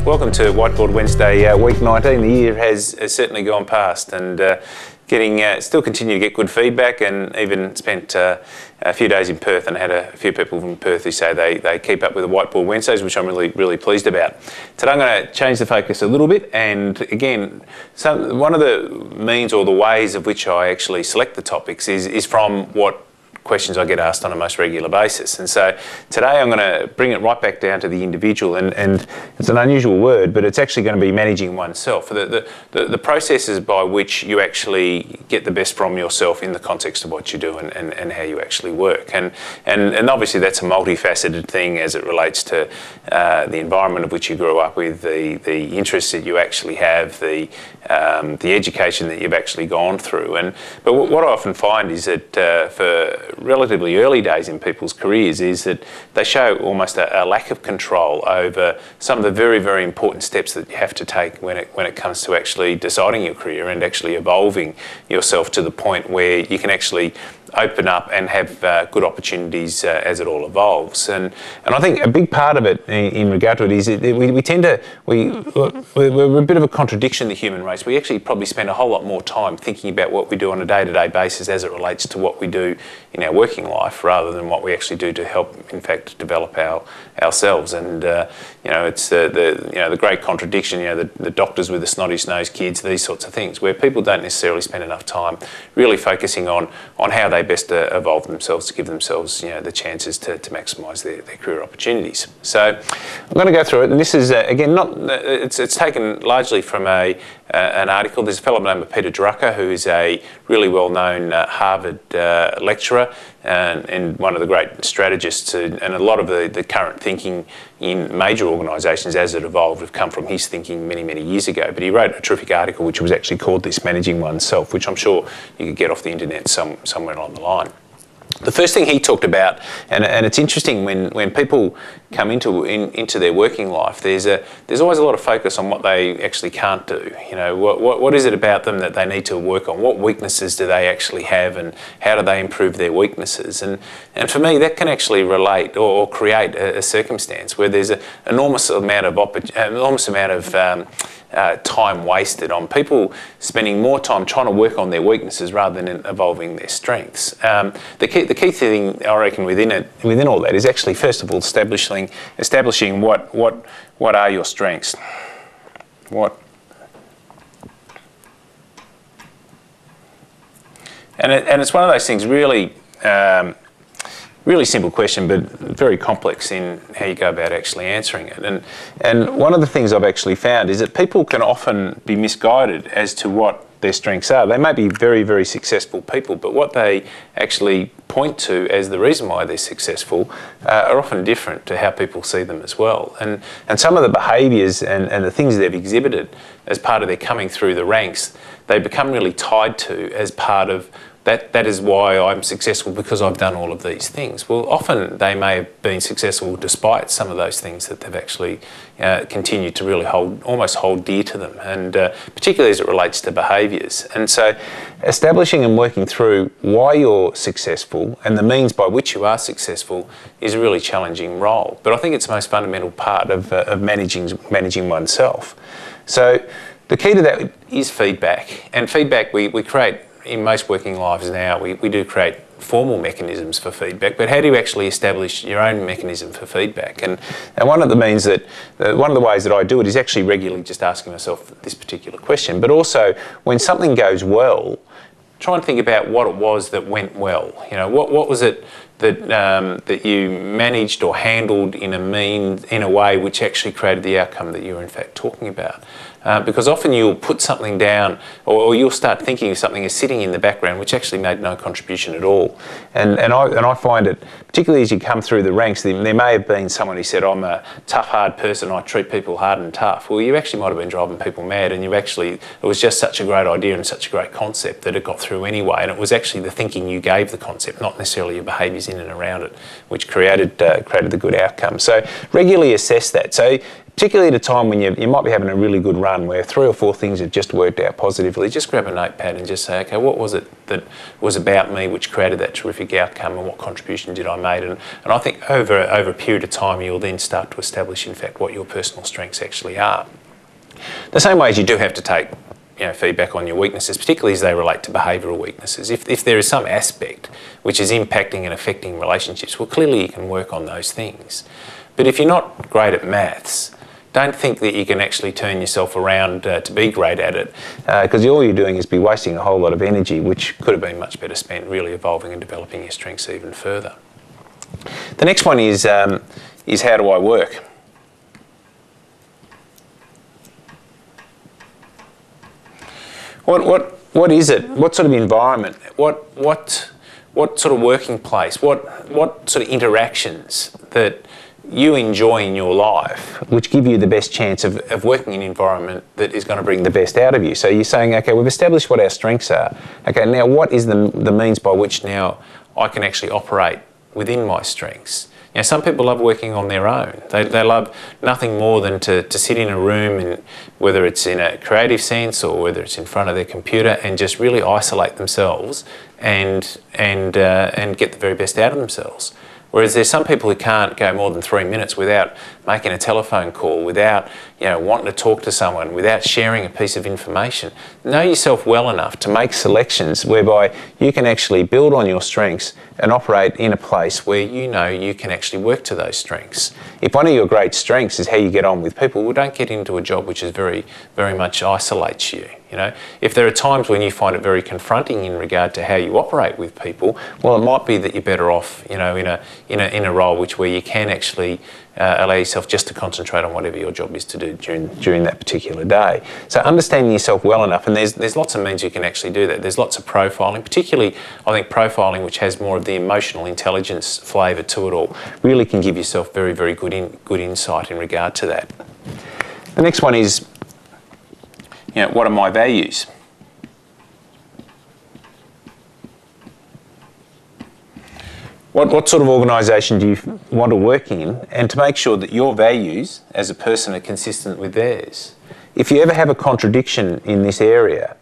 Welcome to Whiteboard Wednesday, week 19. The year has certainly gone past, and still continue to get good feedback, and even spent a few days in Perth and had a few people from Perth who say they keep up with the Whiteboard Wednesdays, which I'm really pleased about. Today I'm going to change the focus a little bit, and again, one of the means or the ways of which I actually select the topics is from what questions I get asked on a most regular basis. And so today I'm going to bring it right back down to the individual, and it's an unusual word, but it's actually going to be managing oneself, the processes by which you actually get the best from yourself in the context of what you do and how you actually work. And obviously that's a multifaceted thing as it relates to the environment of which you grew up with, the interests that you actually have, the education that you've actually gone through. But what I often find is that for relatively early days in people's careers is that they show almost a lack of control over some of the very important steps that you have to take when it comes to actually deciding your career and actually evolving yourself to the point where you can actually open up and have good opportunities as it all evolves. And I think a big part of it in regard to it is we're a bit of a contradiction, the human race. We actually probably spend a whole lot more time thinking about what we do on a day-to-day basis as it relates to what we do in our working life, rather than what we actually do to help, in fact, develop ourselves. And it's the great contradiction. The doctors with the snotty-nosed kids, these sorts of things, where people don't necessarily spend enough time really focusing on how they best evolve themselves to give themselves the chances to maximise their career opportunities. So I'm going to go through it, and this is again it's taken largely from an article. There's a fellow named Peter Drucker, who is a really well-known Harvard lecturer and one of the great strategists, and a lot of the current thinking in major organisations as it evolved have come from his thinking many years ago. But he wrote a terrific article which was actually called this, Managing Oneself, which I'm sure you could get off the internet somewhere along the line. The first thing he talked about, and it's interesting when people come into their working life, there's always a lot of focus on what they actually can't do. What is it about them that they need to work on? What weaknesses do they actually have, and how do they improve their weaknesses? And for me, that can actually relate or create a circumstance where there's an enormous amount of time wasted on people spending more time trying to work on their weaknesses rather than evolving their strengths. The key thing, I reckon, within all that is actually, first of all, establishing what are your strengths. And it's one of those things, really simple question, but very complex in how you go about actually answering it. And one of the things I've actually found is that people can often be misguided as to what their strengths are. They may be very successful people, but what they actually point to as the reason why they're successful are often different to how people see them as well. And some of the behaviours and the things they've exhibited as part of their coming through the ranks, they become really tied to as part of that is why I'm successful, because I've done all of these things. Well, often they may have been successful despite some of those things that they've actually continued to really almost hold dear to them, and particularly as it relates to behaviours. And so establishing and working through why you're successful and the means by which you are successful is a really challenging role. But I think it's the most fundamental part of managing oneself. So the key to that is feedback. And feedback we create in most working lives now. We do create formal mechanisms for feedback, but how do you actually establish your own mechanism for feedback? And one of the ways that I do it is actually regularly just asking myself this particular question, but also when something goes well, try and think about what it was that went well. What was it that you managed or handled in a way which actually created the outcome that you were in fact talking about. Because often you'll put something down, or you'll start thinking of something as sitting in the background which actually made no contribution at all. And I find it, particularly as you come through the ranks, there may have been someone who said, I'm a tough, hard person, I treat people hard and tough. Well, you actually might have been driving people mad, and it was just such a great idea and such a great concept that it got through anyway, and it was actually the thinking you gave the concept, not necessarily your behaviours in and around it, which created the good outcome. So regularly assess that. So particularly at a time when you might be having a really good run where 3 or 4 things have just worked out positively. Just grab a notepad and just say, okay, what was it that was about me which created that terrific outcome, and what contribution did I make? And I think over a period of time, you'll then start to establish, in fact, what your personal strengths actually are. The same way as you do have to take feedback on your weaknesses, particularly as they relate to behavioural weaknesses. If there is some aspect which is impacting and affecting relationships, well, clearly you can work on those things. But if you're not great at maths, don't think that you can actually turn yourself around to be great at it, because all you're doing is be wasting a whole lot of energy, which could have been much better spent really evolving and developing your strengths even further. The next one is how do I work? What is it? What sort of environment? What sort of working place? What sort of interactions that you enjoy in your life which give you the best chance of working in an environment that is going to bring the best out of you? So you're saying, okay, we've established what our strengths are. Okay, now what is the means by which now I can actually operate within my strengths? Some people love working on their own. They love nothing more than to sit in a room, and whether it's in a creative sense or whether it's in front of their computer, and just really isolate themselves and get the very best out of themselves. Whereas there's some people who can't go more than 3 minutes without making a telephone call, without wanting to talk to someone, without sharing a piece of information. Know yourself well enough to make selections whereby you can actually build on your strengths and operate in a place where you know you can actually work to those strengths. If one of your great strengths is how you get on with people, well, don't get into a job which is very, very much isolates you. If there are times when you find it very confronting in regard to how you operate with people, well, it might be that you're better off, in a role where you can actually allow yourself just to concentrate on whatever your job is to do during that particular day. So understanding yourself well enough, and there's lots of means you can actually do that. There's lots of profiling, particularly I think profiling, which has more of the emotional intelligence flavour to it all, really can give yourself very, very good insight in regard to that. The next one is, what are my values? What sort of organisation do you want to work in, and to make sure that your values as a person are consistent with theirs. If you ever have a contradiction in this area,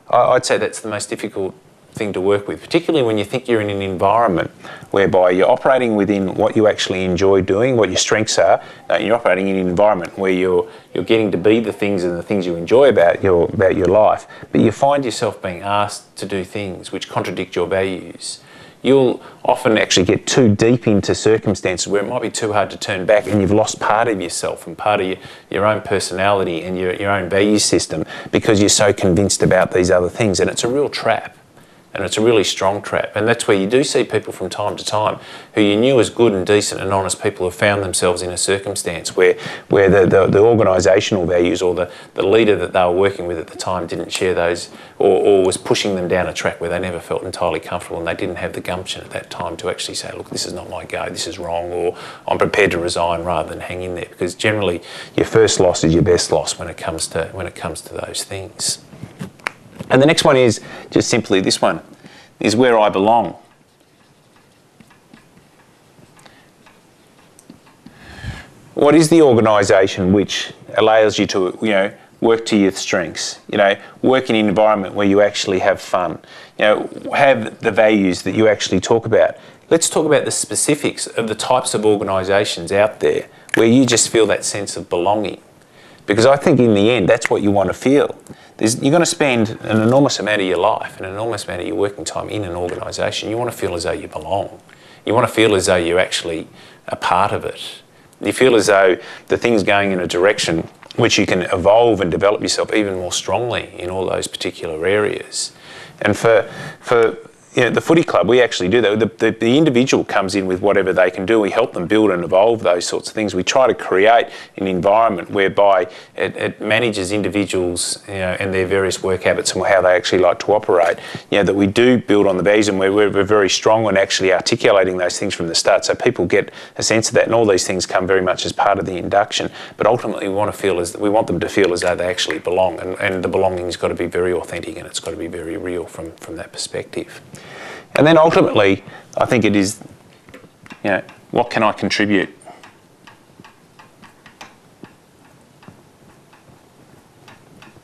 I'd say that's the most difficult thing to work with, particularly when you think you're in an environment whereby you're operating within what you actually enjoy doing, what your strengths are. You're operating in an environment where you're getting to be the things and the things you enjoy about your life, but you find yourself being asked to do things which contradict your values. You'll often actually get too deep into circumstances where it might be too hard to turn back, and you've lost part of yourself and part of your own personality and your own value system because you're so convinced about these other things, and it's a real trap. And it's a really strong trap. And that's where you do see people from time to time who you knew as good and decent and honest people have found themselves in a circumstance where the organisational values or the leader that they were working with at the time didn't share those, or was pushing them down a track where they never felt entirely comfortable, and they didn't have the gumption at that time to actually say, look, this is not my go, this is wrong, or I'm prepared to resign rather than hang in there. Because generally your first loss is your best loss when it comes to those things. And the next one is just simply this one, is where I belong. What is the organisation which allows you to, work to your strengths? Work in an environment where you actually have fun. Have the values that you actually talk about. Let's talk about the specifics of the types of organisations out there where you just feel that sense of belonging. Because I think in the end, that's what you want to feel. You're going to spend an enormous amount of your life, an enormous amount of your working time in an organisation. You want to feel as though you belong. You want to feel as though you're actually a part of it. You feel as though the thing's going in a direction which you can evolve and develop yourself even more strongly in all those particular areas. And for the footy club, we actually do that. The individual comes in with whatever they can do. We help them build and evolve those sorts of things. We try to create an environment whereby it manages individuals and their various work habits and how they actually like to operate. That we do build on the values, and we're very strong on actually articulating those things from the start, so people get a sense of that. And all these things come very much as part of the induction. But ultimately, we want them to feel as though they actually belong, and the belonging's got to be very authentic, and it's got to be very real from that perspective. And then ultimately, I think it is, what can I contribute?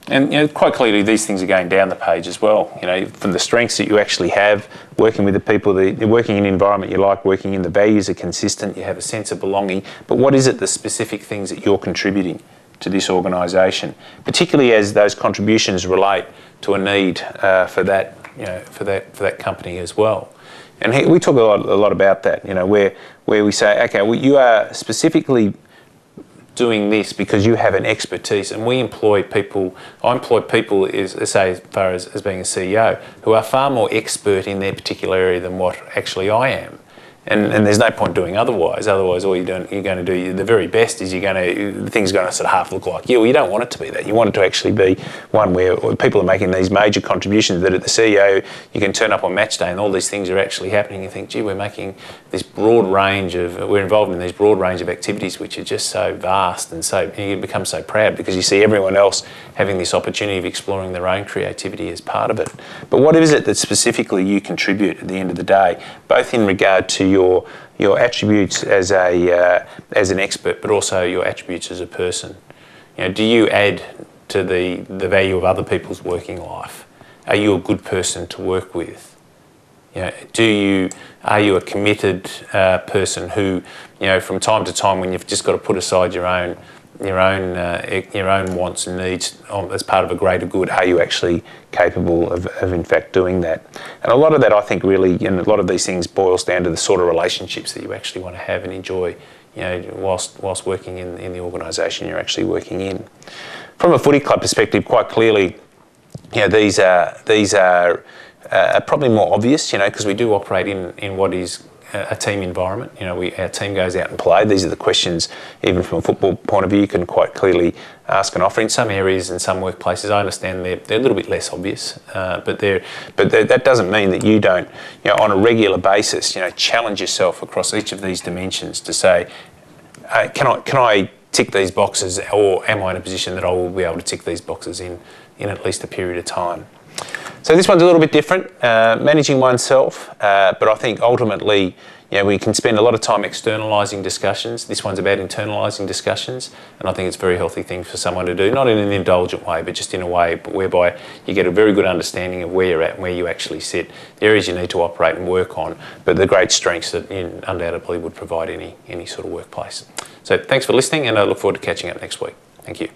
And quite clearly, these things are going down the page as well. From the strengths that you actually have, working with the people, you're working in an environment you like, working in, the values are consistent, you have a sense of belonging. But what is it, the specific things that you're contributing to this organisation, particularly as those contributions relate to a need for that company as well? And we talk a lot about that. Where we say, okay, well, you are specifically doing this because you have an expertise, and we employ people. I employ people, as far as being a CEO, who are far more expert in their particular area than what actually I am. And there's no point doing otherwise. Otherwise, all you're going to do, the very best is the thing's going to sort of half look like you. Well, you don't want it to be that. You want it to actually be one where people are making these major contributions, that at the CEO, you can turn up on match day and all these things are actually happening. You think, gee, we're involved in these broad range of activities which are just so vast, and so you become so proud because you see everyone else having this opportunity of exploring their own creativity as part of it. But what is it that specifically you contribute at the end of the day, both in regard to your attributes as an expert, but also your attributes as a person? Do you add to the value of other people's working life? Are you a good person to work with? Are you a committed person who, from time to time, when you've just got to put aside your own wants and needs as part of a greater good, are you actually capable of in fact doing that? And a lot of that, I think, really, and a lot of these things boils down to the sort of relationships that you actually want to have and enjoy, whilst working in the organisation you're actually working in. From a footy club perspective, quite clearly, these are probably more obvious, because we do operate in what is a team environment. Our team goes out and play. These are the questions, even from a football point of view, you can quite clearly ask and offer. In some areas and some workplaces, I understand they're a little bit less obvious, but that doesn't mean that you don't, on a regular basis, challenge yourself across each of these dimensions to say, can I tick these boxes, or am I in a position that I will be able to tick these boxes in at least a period of time? So this one's a little bit different, managing oneself, but I think ultimately, we can spend a lot of time externalising discussions. This one's about internalising discussions, and I think it's a very healthy thing for someone to do, not in an indulgent way, but just in a way whereby you get a very good understanding of where you're at and where you actually sit, the areas you need to operate and work on, but the great strengths that undoubtedly would provide any sort of workplace. So thanks for listening, and I look forward to catching up next week. Thank you.